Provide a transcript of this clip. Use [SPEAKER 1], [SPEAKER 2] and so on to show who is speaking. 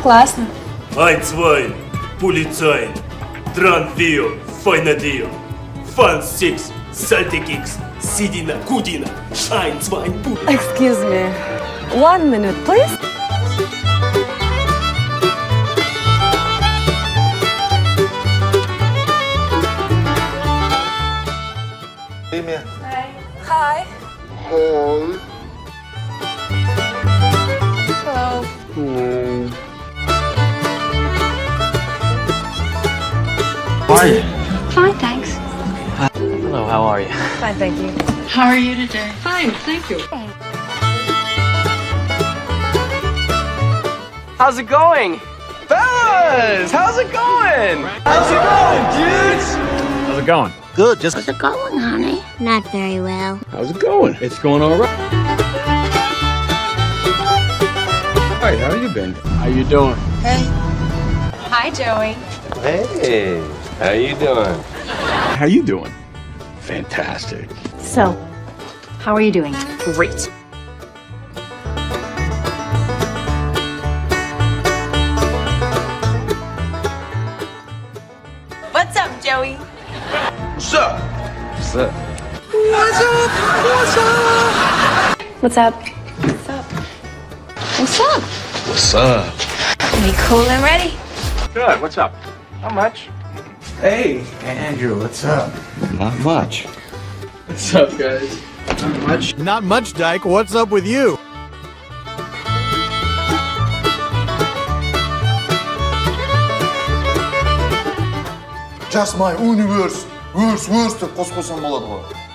[SPEAKER 1] классно.
[SPEAKER 2] Eins, zwei, Polizei, Dran, vier, feiner Dio, Fun, six, Salty Kicks, Sidina, Kudina, Ein, zwei,
[SPEAKER 3] Excuse me. 1 minute, please.
[SPEAKER 4] Filmі.
[SPEAKER 3] Hi.
[SPEAKER 1] Hello.
[SPEAKER 5] How are you?
[SPEAKER 1] Fine, thanks.
[SPEAKER 5] Hello, how are you?
[SPEAKER 3] Fine, thank you.
[SPEAKER 1] How are you today? Fine, thank you.
[SPEAKER 5] How's it going? Fellas, how's it going? How's it going, dudes? How's it going?
[SPEAKER 4] Good, just...
[SPEAKER 6] How's it going, honey? Not very well.
[SPEAKER 5] How's it going? It's going all right. Hi, how you been? How you doing?
[SPEAKER 3] Hi, Joey.
[SPEAKER 4] Hey, how you doing?
[SPEAKER 5] How you doing? Fantastic.
[SPEAKER 6] So, how are you doing?
[SPEAKER 3] Great. What's up, Joey?
[SPEAKER 4] What's up?
[SPEAKER 5] What's up?
[SPEAKER 3] What's up? What's up? What's up?
[SPEAKER 4] What's up?
[SPEAKER 3] We cool and ready?
[SPEAKER 5] Good, what's up? Not much.
[SPEAKER 7] Hey, Andrew, what's up?
[SPEAKER 4] Not much.
[SPEAKER 5] What's up, guys? Not much.
[SPEAKER 7] Not much, Dyke. What's up with you?
[SPEAKER 4] Just my universe. Worse, worse деп қосып қойсам болады ғой.